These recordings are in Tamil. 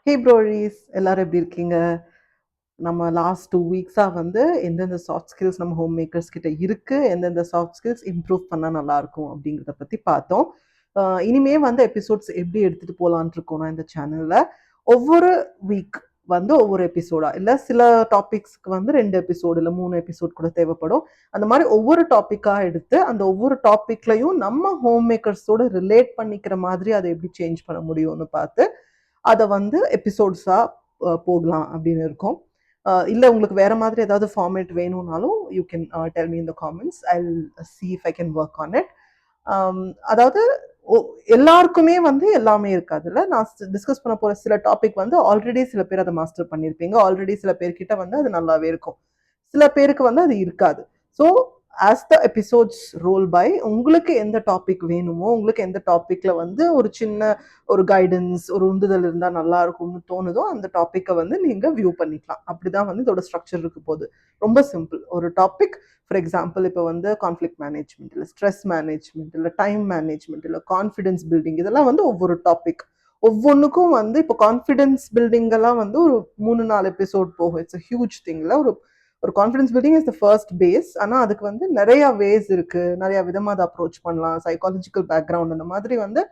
ஹே ப்ரோரீஸ், எல்லாரும் எப்படி இருக்கீங்க? நம்ம லாஸ்ட் 2 வீக்ஸா வந்து எந்தெந்த சாஃப்ட் ஸ்கில்ஸ் நம்ம ஹோம் மேக்கர்ஸ் கிட்ட இருக்கு, எந்தெந்த சாஃப்ட் ஸ்கில்ஸ் இம்ப்ரூவ் பண்ணா நல்லாயிருக்கும் அப்படிங்கிறத பத்தி பார்த்தோம். இனிமே வந்து எபிசோட்ஸ் எப்படி எடுத்துட்டு போலான்ட்டு இருக்கோம்னா இந்த சேனல்ல, ஒவ்வொரு வீக் வந்து ஒவ்வொரு எபிசோடா, இல்ல சில டாபிக்ஸ்க்கு வந்து 2 எபிசோடு இல்ல 3 எபிசோட் கூட தேவைப்படும். அந்த மாரி ஒவ்வொரு டாபிக்கா எடுத்து, அந்த ஒவ்வொரு டாபிக்லயும் நம்ம ஹோம் மேக்கர்ஸோட ரிலேட் பண்ணிக்கிற மாதிரி அத எப்படி சேஞ்ச் பண்ண முடியும்னு பார்த்து, அத வந்து எபிசோட்ஸா போடலாம் அப்படின்னு இருக்கோம். இல்ல உங்களுக்கு வேற மாதிரி ஏதாவது ஃபார்மேட் வேணும்னாலும் you can tell me in the comments. I will see if I can work on it. அதாவது எல்லாருக்குமே வந்து எல்லாமே இருக்காதுல்ல. நான் டிஸ்கஸ் பண்ண போற சில டாபிக் வந்து ஆல்ரெடி சில பேர் அதை மாஸ்டர் பண்ணியிருப்பீங்க. ஆல்ரெடி சில பேர்கிட்ட வந்து அது நல்லாவே இருக்கும். சில பேருக்கு வந்து அது இருக்காது. So as the episodes roll by உங்களுக்கு எந்த டாபிக் வேணுமோ, உங்களுக்கு எந்த டாபிக்ல வந்து ஒரு சின்ன ஒரு கைடன்ஸ், ஒரு உந்துதல் இருந்தா நல்லா இருக்கும்னு தோணுதோ, அந்த டாபிக்க வந்து நீங்க வியூ பண்ணிக்கலாம். அப்படிதான் வந்து இதோட ஸ்ட்ரக்சர் இருக்க போகுது. ரொம்ப சிம்பிள். ஒரு டாபிக் ஃபார் எக்ஸாம்பிள் இப்போ வந்து கான்ஃப்ளிக்ட் மேனேஜ்மெண்ட், இல்லை ஸ்ட்ரெஸ் மேனேஜ்மெண்ட், இல்லை டைம் மேனேஜ்மெண்ட், இல்லை கான்ஃபிடன்ஸ் பில்டிங், இதெல்லாம் வந்து ஒவ்வொரு டாபிக். ஒவ்வொன்றுக்கும் வந்து இப்போ கான்ஃபிடன்ஸ் பில்டிங் எல்லாம் வந்து ஒரு 3-4 எபிசோட் போகும். இட்ஸ் அ ஹியூஜ் திங்ல. ஒரு ஒரு confidence building is the first base. ஆனால் அதுக்கு வந்து நிறைய வேஸ் இருக்கு, நிறைய விதமாக அதை அப்ரோச் பண்ணலாம். சைக்காலஜிக்கல் பேக்ரவுண்ட் அந்த மாதிரி வந்து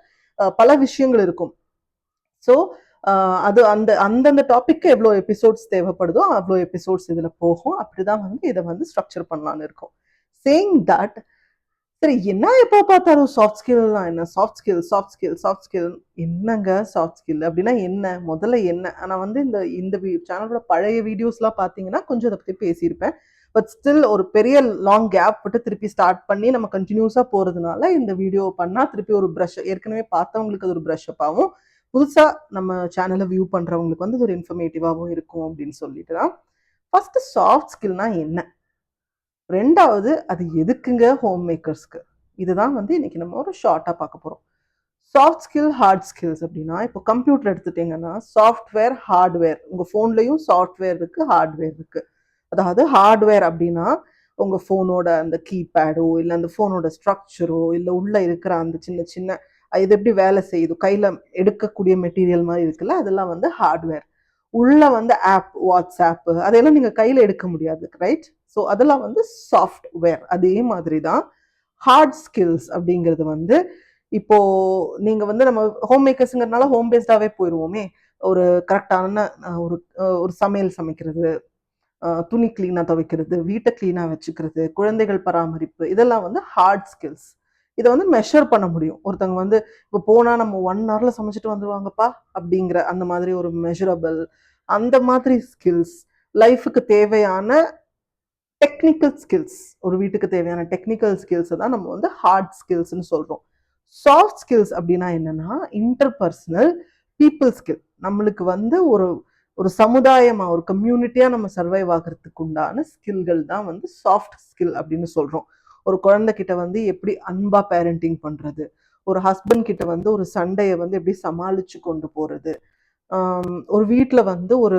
பல விஷயங்கள் இருக்கும். ஸோ அது அந்த அந்தந்த டாபிக்கு எவ்வளோ எபிசோட்ஸ் தேவைப்படுதோ அவ்வளோ எபிசோட்ஸ் இதில் போகும். அப்படிதான் வந்து இதை வந்து ஸ்ட்ரக்சர் பண்ணலான்னு இருக்கும். சேயிங் தட், சரி என்ன எப்போ பார்த்தாலும் சாஃப்ட் ஸ்கில்லாம் என்ன, soft skill soft skill soft skill என்னங்க சாஃப்ட் ஸ்கில் அப்படின்னா என்ன, முதல்ல என்ன? நான் வந்து இந்த இந்த சேனலோட பழைய வீடியோஸ்லாம் பார்த்தீங்கன்னா கொஞ்சம் அதை பற்றி பேசியிருப்பேன். பட் ஸ்டில் ஒரு பெரிய லாங் கேப் விட்டு திருப்பி ஸ்டார்ட் பண்ணி நம்ம கண்டினியூஸாக போகிறதுனால இந்த வீடியோ பண்ணால் திருப்பி ஒரு ப்ரஷ், ஏற்கனவே பார்த்தவங்களுக்கு அது ஒரு ப்ரஷ் அப் ஆகும், புதுசாக நம்ம சேனலை வியூ பண்ணுறவங்களுக்கு வந்து ஒரு இன்ஃபர்மேட்டிவாகவும் இருக்கும் அப்படின்னு சொல்லிட்டு தான். ஃபர்ஸ்ட் சாஃப்ட் ஸ்கில்னா என்ன, ரெண்டாவது அது எதுக்குங்க ஹோம் மேக்கர்ஸ்க்கு, இதுதான் வந்து இன்னைக்கு நம்ம ஒரு ஷார்ட்டாக பார்க்க போகிறோம். சாஃப்ட் ஸ்கில், ஹார்ட் ஸ்கில்ஸ் அப்படின்னா, இப்போ கம்ப்யூட்டர் எடுத்துட்டீங்கன்னா சாஃப்ட்வேர், ஹார்ட்வேர். உங்கள் ஃபோன்லையும் சாஃப்ட்வேர் இருக்கு, ஹார்ட்வேர் இருக்கு. அதாவது ஹார்ட்வேர் அப்படின்னா உங்கள் ஃபோனோட அந்த கீபேடோ, இல்லை அந்த ஃபோனோட ஸ்ட்ரக்சரோ, இல்லை உள்ள இருக்கிற அந்த சின்ன சின்ன இது எப்படி வேலை செய்யுது, கையில் எடுக்கக்கூடிய மெட்டீரியல் மாதிரி இருக்குல்ல, அதெல்லாம் வந்து ஹார்ட்வேர். உள்ள வந்து ஆப், வாட்ஸ்ஆப், அதையெல்லாம் நீங்கள் கையில் எடுக்க முடியாது, ரைட்? ஸோ அதெல்லாம் வந்து சாஃப்ட்வேர். அதே மாதிரி தான் ஹார்ட் ஸ்கில்ஸ் அப்படிங்கிறது வந்து, இப்போ நீங்க வந்து நம்ம ஹோம் மேக்கர்ஸுங்கிறதுனால ஹோம் பேஸ்டாவே போயிடுவோமே. ஒரு கரெக்டான ஒரு ஒரு சமையல் சமைக்கிறது, துணி கிளீனா துவைக்கிறது, வீட்டை கிளீனா வச்சுக்கிறது, குழந்தைகள் பராமரிப்பு, இதெல்லாம் வந்து ஹார்ட் ஸ்கில்ஸ். இதை வந்து மெஷர் பண்ண முடியும். ஒருத்தவங்க வந்து இப்போ போனா நம்ம 1 ஹவர்ல சமைச்சிட்டு வந்துருவாங்கப்பா அப்படிங்கிற அந்த மாதிரி ஒரு மெஷரபிள், அந்த மாதிரி ஸ்கில்ஸ். லைஃபுக்கு தேவையான டெக்னிக்கல் ஸ்கில்ஸ், ஒரு வீட்டுக்கு தேவையான டெக்னிக்கல் ஸ்கில்ஸை தான் நம்ம வந்து ஹார்ட் ஸ்கில்ஸ்ன்னு சொல்றோம். சாஃப்ட் ஸ்கில்ஸ் அப்படின்னா என்னன்னா இன்டர்பர்சனல் பீப்புள் ஸ்கில். நம்மளுக்கு வந்து ஒரு ஒரு சமுதாயமா, ஒரு கம்யூனிட்டியா நம்ம சர்வைவ் ஆகிறதுக்கு உண்டான ஸ்கில்கள் தான் வந்து சாஃப்ட் ஸ்கில் அப்படின்னு சொல்றோம். ஒரு குழந்தை கிட்ட வந்து எப்படி அன்பா பேரண்டிங் பண்றது, ஒரு ஹஸ்பண்ட் கிட்ட வந்து ஒரு சண்டையை வந்து எப்படி சமாளிச்சு கொண்டு போறது, ஒரு வீட்டில் வந்து ஒரு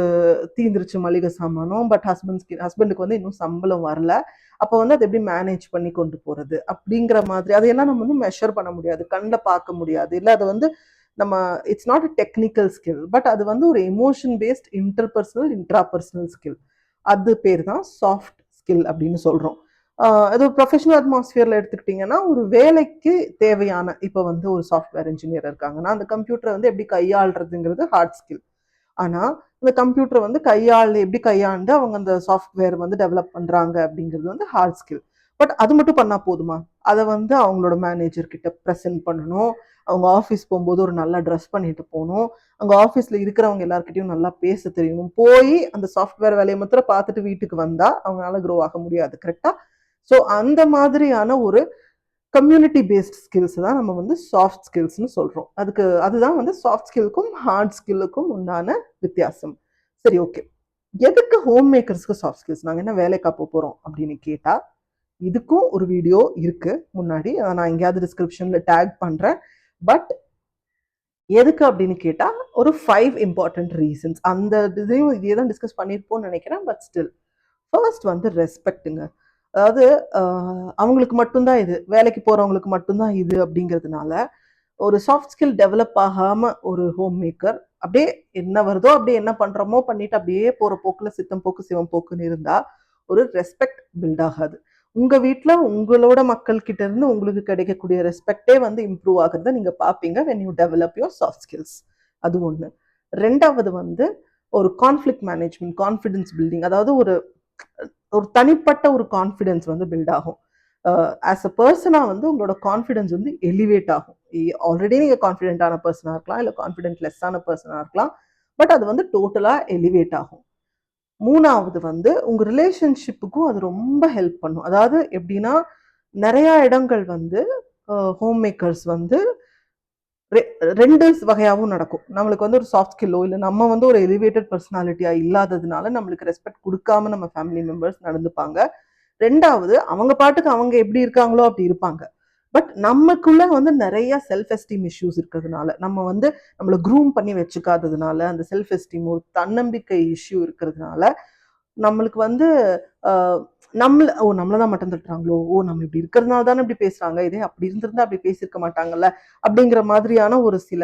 தீந்துருச்சு மளிகை சாமானும், பட் ஹஸ்பண்டுக்கு வந்து இன்னும் சம்பளம் வரல, அப்போ வந்து அதை எப்படி மேனேஜ் பண்ணி கொண்டு போறது அப்படிங்கிற மாதிரி, அதையெல்லாம் நம்ம வந்து மெஷர் பண்ண முடியாது, கண்ணில் பார்க்க முடியாது. இல்லை அது வந்து நம்ம it's not a technical skill, but அது வந்து ஒரு emotion based interpersonal intrapersonal skill. அது பேர் தான் சாஃப்ட் ஸ்கில் அப்படின்னு சொல்றோம். அது ப்ரொஃபஷனல் அட்மாஸ்பியர்ல எடுத்துக்கிட்டிங்கன்னா, ஒரு வேலைக்கு தேவையான, இப்போ வந்து ஒரு சாஃப்ட்வேர் இன்ஜினியர் இருக்காங்கன்னா அந்த கம்ப்யூட்டரை வந்து எப்படி கையாளுறதுங்கிறது ஹார்ட் ஸ்கில். ஆனால் இந்த கம்ப்யூட்டரை வந்து எப்படி கையாண்டு அவங்க அந்த சாஃப்ட்வேர் வந்து டெவலப் பண்ணுறாங்க அப்படிங்கிறது வந்து ஹார்ட் ஸ்கில். பட் அது மட்டும் பண்ணால் போதுமா? அதை வந்து அவங்களோட மேனேஜர் கிட்ட ப்ரெசென்ட் பண்ணணும், அவங்க ஆஃபீஸ் போகும்போது ஒரு நல்லா ட்ரெஸ் பண்ணிட்டு போகணும், அங்கே ஆஃபீஸில் இருக்கிறவங்க எல்லாருக்கிட்டையும் நல்லா பேச தெரியணும். போய் அந்த சாஃப்ட்வேர் வேலையை மாத்திரம் பார்த்துட்டு வீட்டுக்கு வந்தால் அவங்களால க்ரோ ஆக முடியாது, கரெக்டாக? ஸோ அந்த மாதிரியான ஒரு கம்யூனிட்டி பேஸ்ட் ஸ்கில்ஸ் தான் நம்ம வந்து சாஃப்ட் ஸ்கில்ஸ்னு சொல்கிறோம். அதுதான் வந்து சாஃப்ட் ஸ்கில்லுக்கும் ஹார்ட் ஸ்கில்லுக்கும் உண்டான வித்தியாசம். சரி, ஓகே. எதுக்கு ஹோம் மேக்கர்ஸ்க்கு சாஃப்ட் ஸ்கில்ஸ்? நாங்கள் என்ன வேலைக்கா போகிறோம் அப்படின்னு கேட்டால், இதுக்கும் ஒரு வீடியோ இருக்கு முன்னாடி, நான் எங்கேயாவது டிஸ்கிரிப்ஷன்ல டேக் பண்ணுறேன். பட் எதுக்கு அப்படின்னு கேட்டால் ஒரு 5 இம்பார்ட்டன்ட் ரீசன்ஸ். அந்த இதையும் இதே தான் டிஸ்கஸ் பண்ணியிருப்போம்னு நினைக்கிறேன். பட் ஸ்டில், ஃபர்ஸ்ட் வந்து ரெஸ்பெக்ட்டுங்க. அதாவது அவங்களுக்கு மட்டும்தான் இது, வேலைக்கு போகிறவங்களுக்கு மட்டும்தான் இது அப்படிங்கிறதுனால ஒரு சாஃப்ட் ஸ்கில் டெவலப் ஆகாமல் ஒரு ஹோம் மேக்கர் அப்படியே என்ன வருதோ அப்படியே என்ன பண்றோமோ பண்ணிட்டு அப்படியே போற போக்குல சித்தம் போக்கு சிவம் போக்குன்னு இருந்தா ஒரு ரெஸ்பெக்ட் பில்ட் ஆகாது. உங்க வீட்ல உங்களோட மக்கள் கிட்ட இருந்து உங்களுக்கு கிடைக்கக்கூடிய ரெஸ்பெக்டே வந்து இம்ப்ரூவ் ஆகுறத நீங்க பாப்பீங்க when you develop your soft skills. அது ஒண்ணு. 2வது வந்து ஒரு கான்ஃப்ளிக்ட் மேனேஜ்மெண்ட், கான்ஃபிடன்ஸ் பில்டிங். அதாவது ஒரு ஒரு தனிப்பட்ட ஒரு கான்ஃபிடன்ஸ் வந்து பில்ட் ஆகும். ஆஸ் அ பர்சனா வந்து உங்களோட கான்ஃபிடன்ஸ் வந்து எலிவேட் ஆகும். ஆல்ரெடி நீங்க கான்ஃபிடென்ட்டான பர்சனா இருக்கலாம், இல்ல கான்ஃபிடென்ட் லெஸ்ஸான பர்சனா இருக்கலாம். பட் அது வந்து டோட்டலா எலிவேட் ஆகும். 3வது வந்து உங்க ரிலேஷன்ஷிப்புக்கும் அது ரொம்ப ஹெல்ப் பண்ணும். அதாவது எப்படின்னா, நெறைய இடங்கள் வந்து ஹோம் மேக்கர்ஸ் வந்து 2 வகையாவும் நடக்கும். நம்மளுக்கு வந்து ஒரு சாஃப்ட் ஸ்கில்லோ, இல்ல நம்ம வந்து ஒரு எலிவேட்டட் பர்சனாலிட்டியா இல்லாததுனால, நம்மளுக்கு ரெஸ்பெக்ட் குடுக்காம நம்ம ஃபேமிலி மெம்பர்ஸ் நடந்துப்பாங்க. 2வது அவங்க பாட்டுக்கு அவங்க எப்படி இருக்காங்களோ அப்படி இருப்பாங்க. பட் நமக்குள்ள வந்து நெறைய செல்ஃப் எஸ்டீம் இஷ்யூஸ் இருக்கிறதுனால, நம்ம வந்து நம்மள க்ரூம் பண்ணி வச்சுக்காததுனால, அந்த செல்ஃப் எஸ்டீம் ஒரு தன்னம்பிக்கை இஷ்யூ இருக்கிறதுனால, நம்மளுக்கு வந்து அ நம்மள தான் மட்டம் தட்டுறாங்களோ! ஓ! நம்ம இப்படி இருக்கிறதுனால தானே இப்படி பேசுறாங்க. இதே அப்படி இருந்திருந்தா அப்படி பேசியிருக்க மாட்டாங்கல்ல. அப்படிங்கிற மாதிரியான ஒரு சில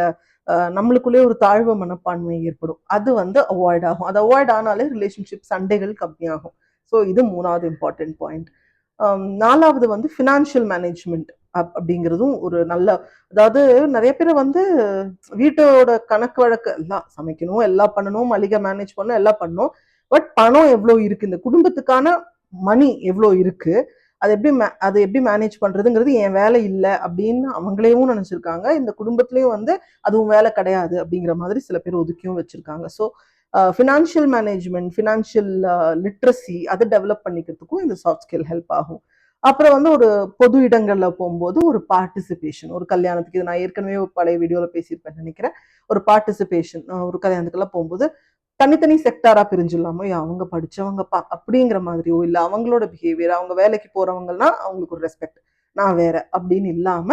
நம்மளுக்குள்ளேயே ஒரு தாழ்வு மனப்பான்மை ஏற்படும். அது வந்து அவாய்ட் ஆகும். அது அவாய்ட் ஆனாலே ரிலேஷன்ஷிப் சண்டைகள் கம்மியாகும். ஸோ இது 3வது இம்பார்ட்டன்ட் பாயிண்ட். 4வது வந்து ஃபினான்ஷியல் மேனேஜ்மெண்ட் அப்படிங்கிறதும் ஒரு நல்ல அதாவது நெறைய பேர் வந்து வீட்டோட கணக்கு வழக்கு எல்லாம் சமைக்கணும், எல்லாம் பண்ணணும், மளிகை மேனேஜ் பண்ணணும், எல்லாம் பண்ணணும். பட் பணம் எவ்வளோ இருக்கு? இந்த குடும்பத்துக்கான மணி எவ்வளோ இருக்கு? அது எப்படி மேனேஜ் பண்றதுங்கிறது என் வேலை இல்ல அப்படின்னு அவங்களேவும் நெனச்சிருக்காங்க. இந்த குடும்பத்திலயும் வந்து அதுவும் வேலை கிடையாது அப்படிங்கிற மாதிரி சில பேர் ஒதுக்கியும் வச்சிருக்காங்க. So financial management, financial literacy அதை டெவலப் பண்ணிக்கிறதுக்கும் இந்த சாஃப்ட் ஸ்கில் ஹெல்ப் ஆகும். அப்புறம் வந்து ஒரு பொது இடங்கள்ல போகும்போது ஒரு பார்ட்டிசிபேஷன். ஒரு கல்யாணத்துக்கு இது நான் ஏற்கனவே ஒரு பழைய வீடியோல பேசியிருப்பேன்னு நெனைக்கிறேன். ஒரு பார்ட்டிசிபேஷன் ஒரு கல்யாணத்துக்கெல்லாம் போகும்போது தனித்தனி செக்டாரா பிரிஞ்சிடலாமோ, அவங்க படிச்சவங்கப்பா அப்படிங்கிற மாதிரியோ, இல்ல அவங்களோட பிஹேவியர், அவங்க வேலைக்கு போறவங்கன்னா அவங்களுக்கு ஒரு ரெஸ்பெக்ட். நான் வேற அப்படின்னு இல்லாம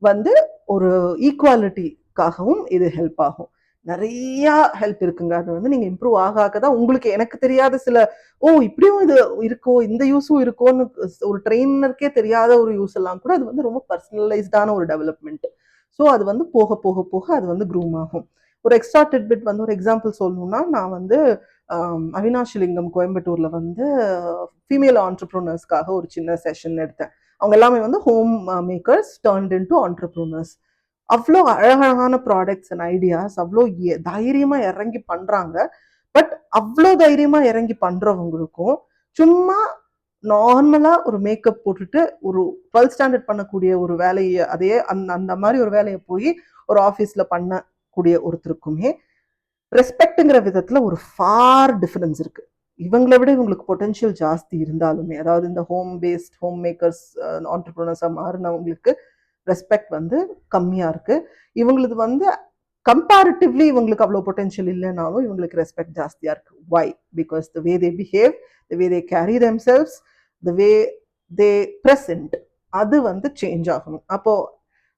வந்து ஒரு ஈக்குவாலிட்டிக்காகவும் இது ஹெல்ப் ஆகும். நெறைய ஹெல்ப் இருக்குங்க. அது வந்து நீங்க இம்ப்ரூவ் ஆக ஆக தான் உங்களுக்கு எனக்கு தெரியாத சில இப்படியும் இது இருக்கோ, இந்த யூஸும் இருக்கோன்னு ஒரு ட்ரெய்னருக்கே தெரியாத ஒரு யூஸ் எல்லாம் கூட அது வந்து ரொம்ப பர்சனலைஸ்டான ஒரு டெவலப்மெண்ட். ஸோ அது வந்து போக போக போக அது வந்து க்ரூம் ஆகும். ஒரு எக்ஸ்ட்ரா டிட்பிட் வந்து ஒரு எக்ஸாம்பிள் சொல்லணும்னா, நான் வந்து அவினாஷிலிங்கம் கோயம்புத்தூர்ல வந்து ஃபீமேல் ஆன்டர்பிரினர்ஸ்க்காக ஒரு சின்ன செஷன் எடுத்தேன். அவங்க எல்லாமே வந்து home makers turned into entrepreneurs. அவ்ளோ அழகழகான ப்ராடக்ட்ஸ் அண்ட் ஐடியாஸ் அவ்ளோ தைரியமா இறங்கி பண்றாங்க. பட் அவ்ளோ தைரியமா இறங்கி பண்றவங்களுக்கும், சும்மா நார்மலா ஒரு மேக்கப் போட்டுட்டு ஒரு 12த் ஸ்டாண்டர்ட் பண்ணக்கூடிய ஒரு வேலைய அதே அந்த அந்த மாரி ஒரு வேலைய போய் ஒரு ஆஃபீஸ்ல பண்ணக்கூடிய ஒருத்தருக்குமே ரெஸ்பெக்ட்ங்கிற விதத்துல ஒரு ஃபார் டிஃபரன்ஸ் இருக்கு. இவங்கள விட இவங்களுக்கு பொட்டன்ஷியல் ஜாஸ்தி இருந்தாலுமே, அதாவது இந்த ஹோம் மேக்கர்ஸ் ஆன்டர்பிரினர்ஸா மாறுனவங்களுக்கு ரெஸ்பெக்ட் வந்து கம்மியா இருக்கு. இவங்களது வந்து கம்பேரிட்டிவ்லி இவங்களுக்கு அவ்வளோ பொட்டன்ஷியல் இல்லைனாலும் இவங்களுக்கு ரெஸ்பெக்ட் ஜாஸ்தியா இருக்கு. Why? Because the way they behave, the way they carry themselves, the way they present அது வந்து சேஞ்ச் ஆகணும். அப்போ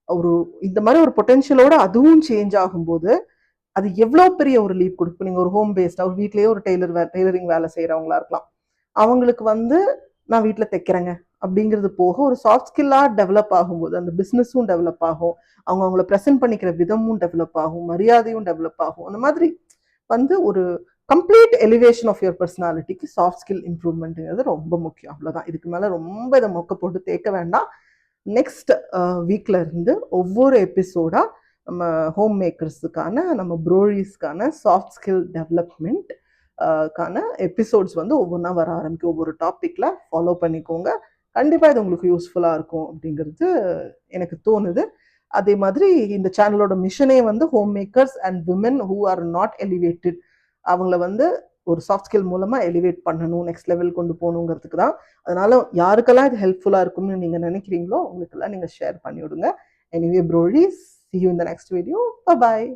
ஒரு இந்த மாதிரி ஒரு பொட்டன்ஷியலோட அதுவும் சேஞ்ச் ஆகும்போது அது எவ்வளோ பெரிய ஒரு லீப் கொடுக்கும். நீங்க ஒரு ஹோம் பேஸ்டா ஒரு வீட்லயே ஒரு டெய்லரிங் வேலை செய்யறவங்களா இருக்கலாம். அவங்களுக்கு வந்து நான் வீட்ல தைக்கிறேங்க அப்படிங்கிறது போக ஒரு சாஃப்ட் ஸ்கில்லா டெவலப் ஆகும்போது அந்த பிசினஸும் டெவலப் ஆகும். அவங்க அவங்கள ப்ரெசென்ட் பண்ணிக்கிற விதமும் டெவலப் ஆகும். மரியாதையும் டெவலப் ஆகும். அந்த மாதிரி வந்து ஒரு கம்ப்ளீட் எலிவேஷன் ஆஃப் யுவர் பர்சனாலிட்டிக்கு சாஃப்ட் ஸ்கில் இம்ப்ரூவ்மெண்ட்ங்கிறது ரொம்ப முக்கியம். அவ்வளவுதான். இதுக்கு மேல ரொம்ப இதை மொக்க போட்டு தேக்க வேண்டாம். நெக்ஸ்ட் வீக்ல இருந்து ஒவ்வொரு எபிசோடா நம்ம ஹோம் மேக்கர்ஸுக்கான நம்ம ப்ரோரிஸ்க்கான சாஃப்ட் ஸ்கில் டெவலப்மெண்ட் கான எபிசோட்ஸ் வந்து ஒவ்வொன்றா வர ஆரம்பிக்கும். ஒவ்வொரு டாப்பிக்ல ஃபாலோ பண்ணிக்கோங்க. கண்டிப்பாக இது உங்களுக்கு யூஸ்ஃபுல்லாக இருக்கும் அப்படிங்கிறது எனக்கு தோணுது. அதே மாதிரி இந்த சேனலோட மிஷனே வந்து home makers and women who are not elevated அவங்கள வந்து ஒரு சாஃப்ட் ஸ்கில் மூலமா எலிவேட் பண்ணணும், நெக்ஸ்ட் லெவல் கொண்டு போகணுங்கிறதுக்கு தான். அதனால யாருக்கெல்லாம் இது ஹெல்ப்ஃபுல்லா இருக்கும்னு நீங்க நினைக்கிறீங்களோ அவங்களுக்கெல்லாம் நீங்க ஷேர் பண்ணி விடுங்க. Anyway brodies, see you in the next video. Bye bye.